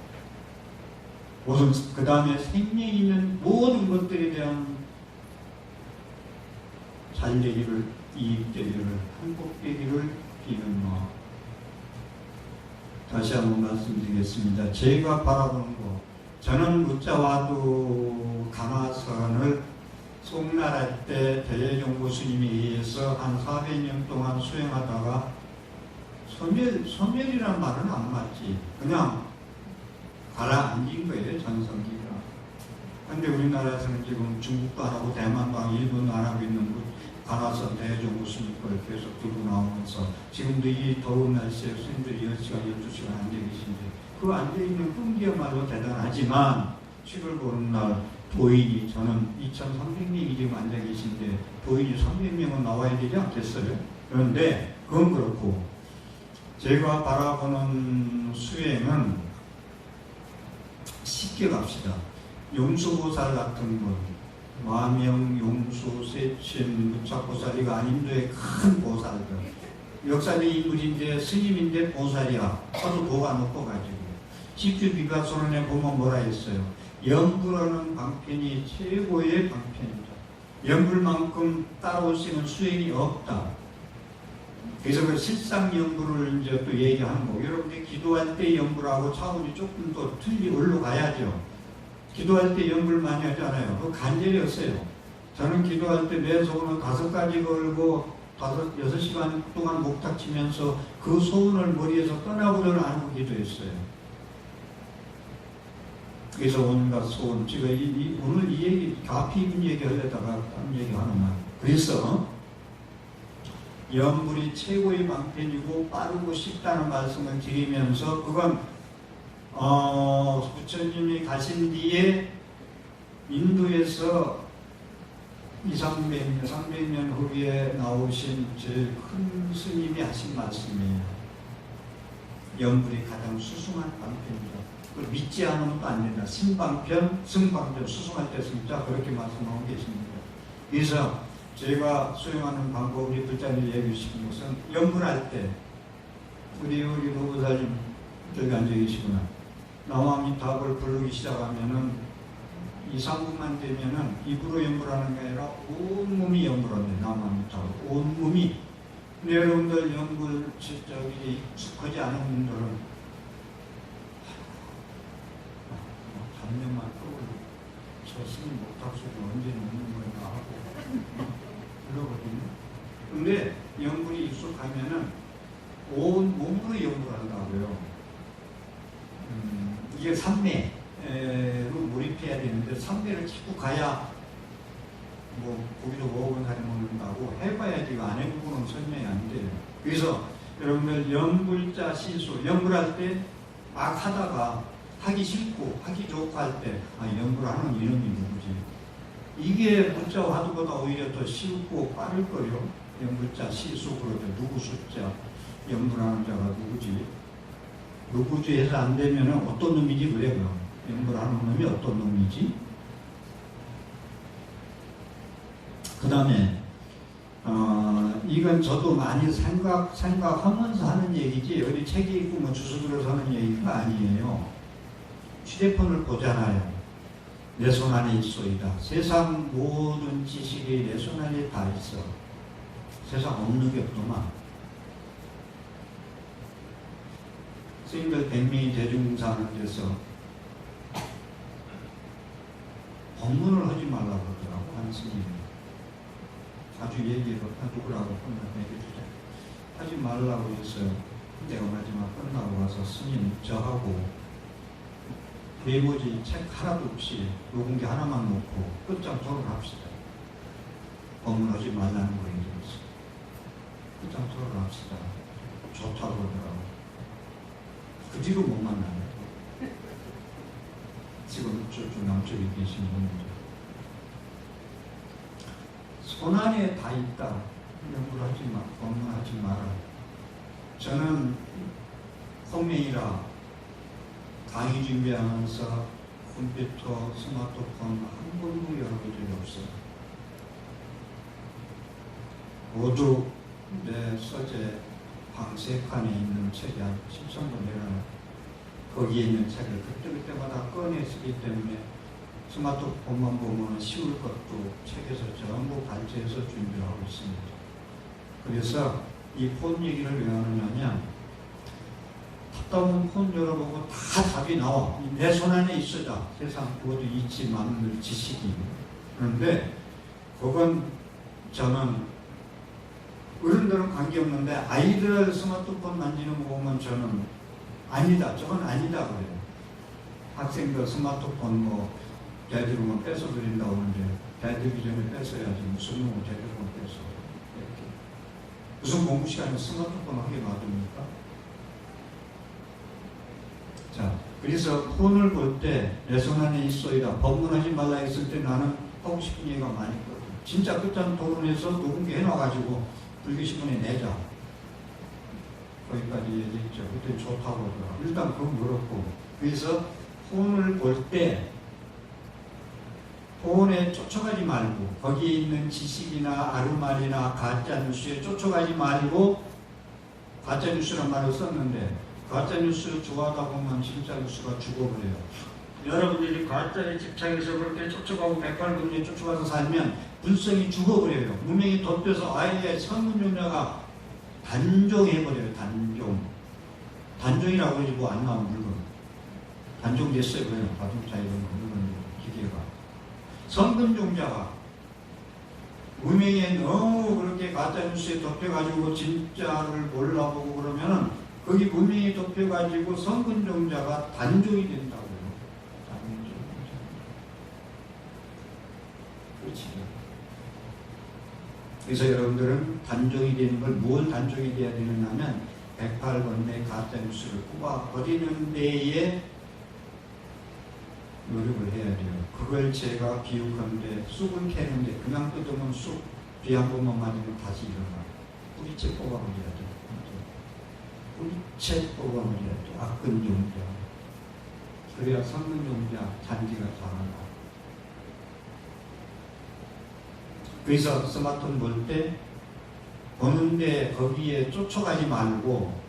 모든 그 다음에 생명이 있는 모든 것들에 대한 잘 되기를, 이익 되기를, 행복되기를 비는 마음. 다시 한번 말씀드리겠습니다. 제가 바라보는 것, 저는 묻자와도 강화선을 송나라 때 대제종고 스님에 의해서 한 400년 동안 수행하다가 소멸이라는 말은 안 맞지. 그냥 가라앉은 거예요, 전성기가. 근데 우리나라에서는 지금 중국도 안 하고 대만도 안 하고 일본도 안 하고 있는 거 강화선 대제종고 스님 걸 계속 들고 나오면서 지금도 이 더운 날씨에 스님들이 10시간, 12시간 앉아 계신데 그 앉아 있는 끈기야말로 대단하지만 책을 보는 날 도인이 저는 2300명이 지금 앉아 계신데 도인이 300명은 나와야 되지 않겠어요? 그런데 그건 그렇고 제가 바라보는 수행은 쉽게 갑시다. 용수보살 같은 분, 마명, 용수, 세침, 무착보살이가 아닌도의 큰 보살들. 역사의 인물인데 스님인데 보살이야. 서로 도가 놓고 가지고. 집주비가소론에 보면 뭐라 했어요? 연불하는 방편이 최고의 방편이다. 연불만큼 따라올 수 있는 수행이 없다. 그래서 그 실상 연불을 이제 또 얘기하는 거고, 여러분들이 기도할 때 연불하고 차원이 조금 더 올라가야죠. 기도할 때 연불 많이 하잖아요. 그거 간절히 했어요. 저는 기도할 때 매 소원을 5가지 걸고 6시간 동안 목탁치면서 그 소원을 머리에서 떠나보려는 안 하고 기도했어요. 그래서 온갖 소원, 제가 오늘 이 얘기, 가피 있는 얘기 하려다가 다른 얘기 하나만. 그래서 연불이 최고의 방편이고 빠르고 쉽다는 말씀을 드리면서 그건 부처님이 가신 뒤에 인도에서 300년 후에 나오신 제일 큰 스님이 하신 말씀이에요. 연불이 가장 수승한 방편이다. 그걸 믿지 않으면 또 안 된다. 승방편, 수승할 때 승자 그렇게 말씀하고 계십니다. 그래서 제가 수행하는 방법, 우리 불자님이 얘기해 주신 것은 연불할 때 우리 노부사님 저기 앉아 계시구나. 나와미탑을 부르기 시작하면은 2, 3분만 되면은 입으로 연불하는 게 아니라 온몸이 연불한대. 나와미탑을 온몸이. 근데 여러분들 연불 저기 익숙하지 않은 분들은 단면만 떠올리고 저 스님 목탁소리 언제 놓는 거야 하고 그러거든요. 근데 연불이 익숙하면은 온 몸으로 연불한다고요. 이게 삼매로 몰입해야 되는데 삼매를 자꾸 가야 뭐 고기도 5억 원짜리 먹는다고 해봐야지 이거 안 해보고는 설명이 안 돼요. 그래서 여러분들 연불자 시수 연불할 때 막 하다가 하기 싫고 하기 좋고 할 때 연불하는 이놈이 누구지? 이게 문자 화두보다 오히려 더 쉽고 빠를 거요. 연불자 시수 그러죠. 누구 숫자 연불하는 자가 누구지? 누구지 해서 안 되면 어떤 놈이지 그래요. 연불하는 놈이 어떤 놈이지? 그 다음에 이건 저도 많이 생각하면서 하는 얘기지 어디 책이 있고 뭐 주석으로 하는 얘기가 아니에요. 휴대폰을 보잖아요. 내 손 안에 있소이다. 세상 모든 지식이 내 손 안에 다 있어. 세상 없는 게 없더만. 스님들 100명이 대중사하는 데서 법문을 하지 말라고 그러더라고 한 스님이. 아주 얘기를 누구라고 얘기해주자. 하지 말라고 했어요. 내가 마지막 끝나고 와서 스님 저하고 메모지 책 하나도 없이 녹음기 하나만 놓고 끝장 토론합시다. 법문하지 말라는 거 얘기했어. 끝장 토론합시다. 좋다고 그러더라고. 그 뒤로 못 만나요. 지금 저쪽 남쪽에 계신 분들. 손안에 다 있다. 연구하지 마. 법문하지 마라. 저는 홈메이라 강의 준비하면서 컴퓨터, 스마트폰 한 번도 열어본 적이 없어요. 모두 내 서재 방세칸에 있는 책이 한 10정도 되는 거기에 있는 책을 그때마다 꺼내 쓰기 때문에 스마트폰만 보면 쉬울 것도 책에서 전부 발췌해서 준비를 하고 있습니다. 그래서 이 폰 얘기를 왜 하느냐면 답답한 폰 열어보고 다 답이 나와. 내 손 안에 있어다. 세상 모두 잊지 않는 지식이. 그런데 그건 저는 어른들은 관계없는데 아이들 스마트폰 만지는 거 보면 저는 아니다. 저건 아니다 그래요. 학생들 스마트폰 뭐 걔들은 뭐 뺏어 드린다고 하는데 걔들이 전에 뺏어야지 무슨 놈을 걔들은 뺏어. 이렇게. 무슨 공부 시간에 스마트폰 하게 놔둡니까? 자, 그래서 폰을 볼 때 내 손 안에 있어이다. 법문하지 말라 했을 때 나는 하고 싶은 얘기가 많이 있거든. 진짜 끝장 토론에서 녹음기 해놔가지고 불교신문에 내자. 거기까지 얘기했죠. 그때 좋다고 하더라. 일단 그건 그렇고. 그래서 폰을 볼 때 폰에 쫓아가지 말고 거기에 있는 지식이나 아르말이나 가짜뉴스에 쫓아가지 말고 가짜뉴스란 말을 썼는데 가짜뉴스를 좋아하다 보면 진짜 뉴스가 죽어버려요. 여러분들이 가짜에 집착해서 그렇게 쫓아가고 백발군주에 쫓아가서 살면 불성이 죽어버려요. 문명이 덧대서 아예 선문용자가 단종해버려요. 단종이라고 해서 뭐 안 나온 물건. 단종됐어요. 그래요. 자동차 이런 물건 기계가. 선근종자가 문명에 너무 그렇게 가짜뉴스에 덮여가지고 진짜를 몰라보고 그러면은 거기 문명이 덮여가지고 선근종자가 단종이 된다고요. 그렇지. 그래서 여러분들은 단종이 되는 걸 뭘 단종이 돼야 되느냐면 108번의 가짜뉴스를 뽑아버리는 데에 노력을 해야 돼요. 그걸 제가 비유하는데 쑥을 캐는데 그냥 뜯으면 쑥 비 한 번만 맞으면 다시 일어나. 뿌리채 뽑아버려야 돼. 뿌리채 뽑아버려야 돼. 악근 종자. 그래야 선근 종자 잔디가 자란다. 그래서 스마트폰 볼 때 보는데 거기에 쫓아가지 말고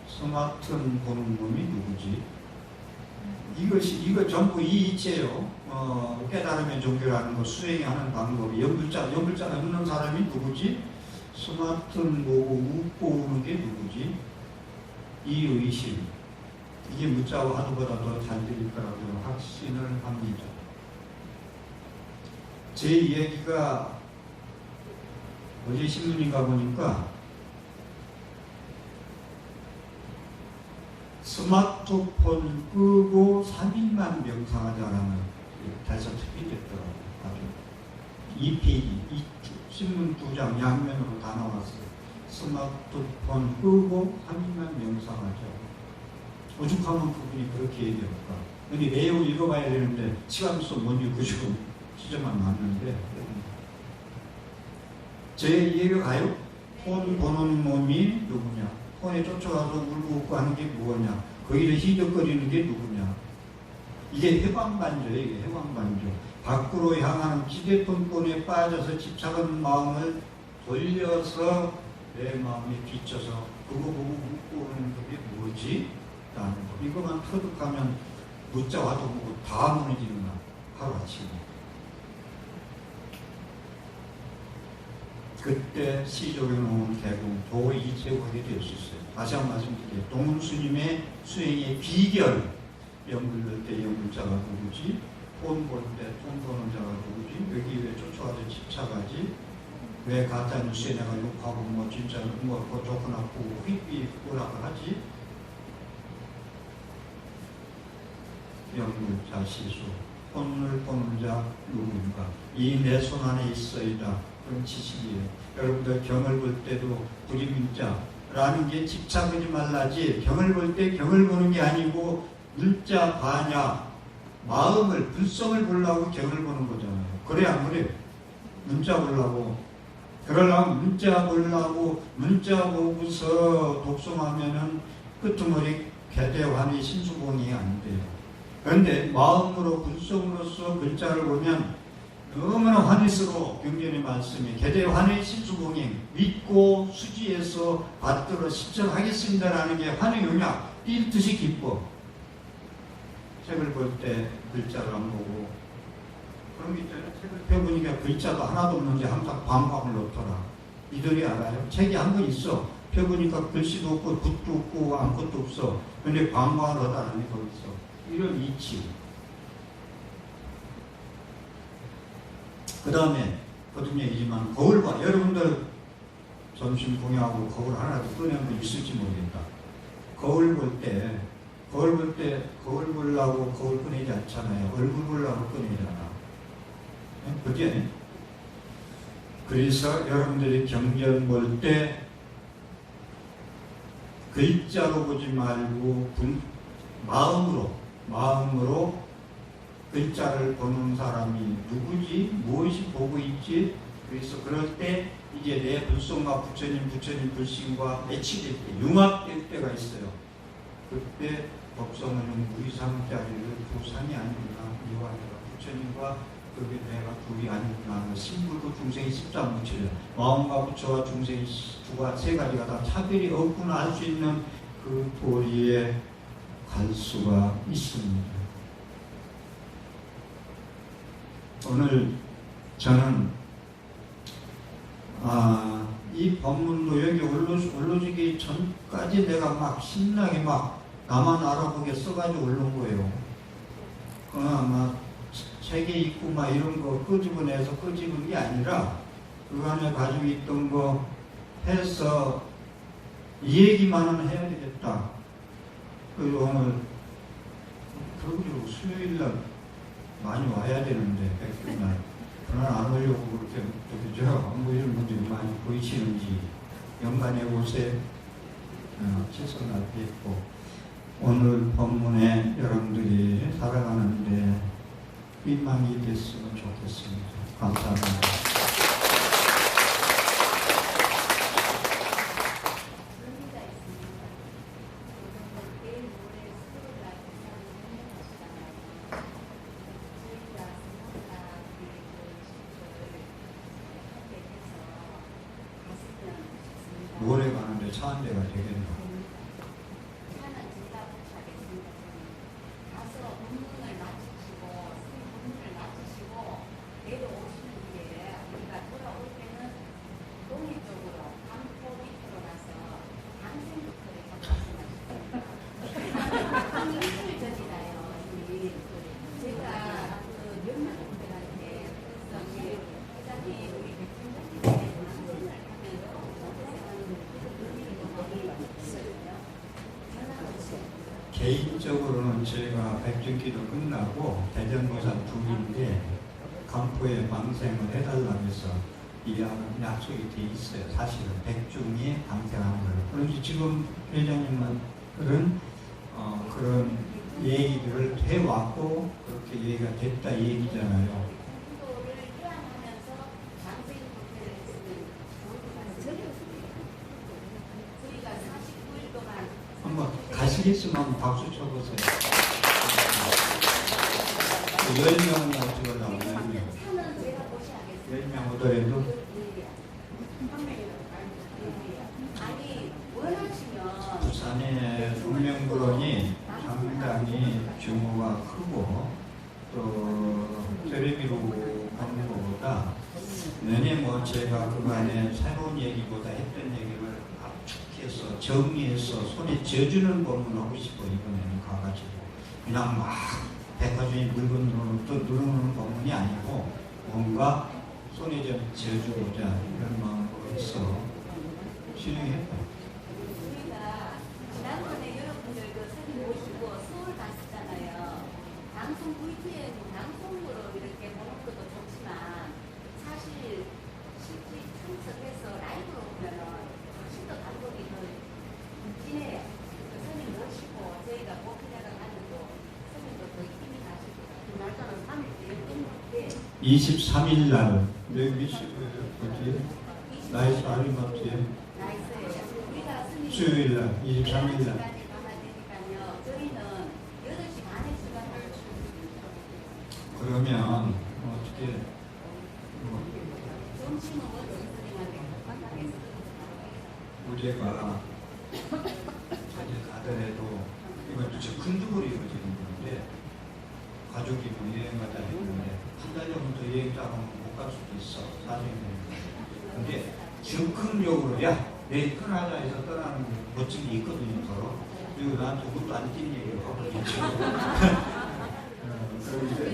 스마트폰 보는 놈이 누구지? 이거 전부 이 이체요. 깨달음의 종교라는 거 수행하는 방법이 연불자가 없는 사람이 누구지? 스마트폰 보고 웃고 오는 게 누구지? 이 의심. 이게 문자와 하도보다 더 잘 들릴 거라고 확신을 합니다. 제 이야기가 어제 신문인가 보니까 스마트폰 끄고 3일만 명상하자라는 대서 책이 됐더라고요. 아주 2페이지, 신문 2장 양면으로 다 나왔어요. 스마트폰 끄고 30만 명상하죠. 오죽하면 그분이 그렇게 얘기할까. 근데 내용 읽어봐야 되는데 시간 속 못 읽으시고 시점만 맞는데 제 이해가 가요? 폰 보는 몸이 누구냐? 폰에 쫓아가서 울고 웃고 하는 게 뭐냐? 거기서 희적거리는 게 누구냐? 이게 해방반조예요. 이게 해방반조. 밖으로 향하는 기대폰에 빠져서 집착한 마음을 돌려서 내 마음에 비춰서 그거 보고 웃고 오는 그게 뭐지? 라는 거. 이거만 터득하면 묻자 와도 보고 다 무너지는 날 하루아침에. 그때 시족에 놓은 개공 도의 제국이 될 수 있어요. 다시 한 번 말씀드릴게요. 동훈스님의 수행의 비결, 영글 넣을 때 영글자가 누구지? 폰 볼 때 폰 보는 자가 누구지? 여기 왜 쫓아와서 집착하지? 왜 가짜뉴스에 내가 욕하고 뭐 진짜 뭐 좋고 나쁘고 휘휘 오락을 하지? 영글자 시수, 폰을 보는 자 누구인가? 이 내 손 안에 있어이다. 그런 지식이에요. 여러분들 경을 볼 때도 불임자라는 게 집착하지 말라지. 경을 볼 때 경을 보는 게 아니고 문자 반야 마음을 불성을 보려고 경을 보는 거잖아요. 그래 안 그래? 문자 보려고. 그러려면 문자 보려고 문자 보고서 독송하면은 끄트머리 개대환의 신수봉이 안 돼요. 그런데 마음으로 불성으로서 글자를 보면 너무나 환희스러워. 경전의 말씀이 개대환의 신수봉이 믿고 수지에서 받들어 실천하겠습니다라는 게 환의 용약 뛸 듯이 기뻐. 책을 볼 때 글자를 안 보고 그런 게 있잖아요. 책을 펴보니까 글자도 하나도 없는데 항상 광광을 놓더라. 이들이 알아요. 책이 한 권 있어. 펴보니까 글씨도 없고 붓도 없고 아무것도 없어. 근데 광광을 하다니 거기서 이런 이치. 그 다음에 거듭 얘기지만 거울 봐. 여러분들 점심 공유하고 거울 하나도 꺼낸 분 있을지 모르겠다. 거울 볼 때 거울 보려고 거울 꺼내지 않잖아요. 얼굴 보려고 꺼내잖아. 그게 그래서 여러분들이 경전 볼 때 글자로 보지 말고 마음으로 글자를 보는 사람이 누구지? 무엇이 보고 있지? 그래서 그럴 때 이제 내 불성과 부처님 불신과 매치될 때, 융합될 때가 있어요. 그때 법성은 무이상자리를 부상이 아니구나. 이와 내가 부처님과 그게 내가 둘이 아니구나. 신불도 중생이 십자무치려. 마음과 부처와 중생이 세 가지가 다 차별이 없구나 할 수 있는 그 도리에 갈 수가 있습니다. 오늘 저는 이 법문도 여기 올라지기 전까지 내가 막 신나게 막 나만 알아보게 써가지고 올린 거예요. 막 책에 있고 막 이런 거 끄집어내서 끄집은 게 아니라 그 안에 가지고 있던 거 해서 이 얘기만은 해야 되겠다. 그리고 오늘 그리고 수요일날 많이 와야 되는데 백주날 그러나 안 오려고 그렇게 그죠? 안 보이는 분들이 많이 보이시는지 연간에 옷에 최선을 다했고 오늘 법문에 여러분들이 살아가는데 희망이 됐으면 좋겠습니다. 감사합니다. 모레 가는데 차 한 대가 되겠나? 개인적으로는 제가 백중기도 끝나고 대전보살 2인데 간포에 방생을 해달라고 해서 이 약속이 돼 있어요. 사실은 백중이 방생하는 거예요. 그런데 지금 회장님은 그런 얘기들을 해왔고 그렇게 얘기가 됐다 이 얘기잖아요. 한번 가시겠으면 한번 박수 쳐보세요. 10명이나 찍으려고 10명 오더라도 부산의 동명불원이 상당히 규모가 크고 또 텔레비로 하는 것보다 내내 뭐 제가 그간에 새로운 얘기보다 했던 얘기를 압축해서 정리해서 손에 쥐어주는 법문을 하고 싶어. 이번에는 가가지고 그냥 막 백화점에 물건 또 누르는 법문이 아니고 뭔가 손에 좀 쥐어주고자 이런 마음으로 해서 진행했다. 우리가 지난번에 여러분들도 사진 보시고 서울 갔었잖아요. 방송 VTN 방송으로 이렇게 보는 것도 좋지만 사실 실제 참석해서 라이브로 보면은 훨씬 더 감동이 더 진해요. 선생님 모시고 저희가 목회자가 가지고 선생님도 더 힘이 나실 것 같아요. 날짜는 3일 뒤에 끝났는데 23일 날 여기 어디 나이스 아리마트에 수요일 날 23일 날 그러면 어떻게 우리가 어디 가더라도 이것도 저 큰두부리 이루어지는 건데 가족이 뭐 여행 가자 했는데 한 달 정도 여행 짜면 못 갈 수도 있어. 나중에. 근데 즉흥적으로 야 내일 떠나자 해서 떠나는 멋진 게 있거든요. 서로. 그리고 나한테 그것도 안 뛴 얘기를 하고 있죠. 그런데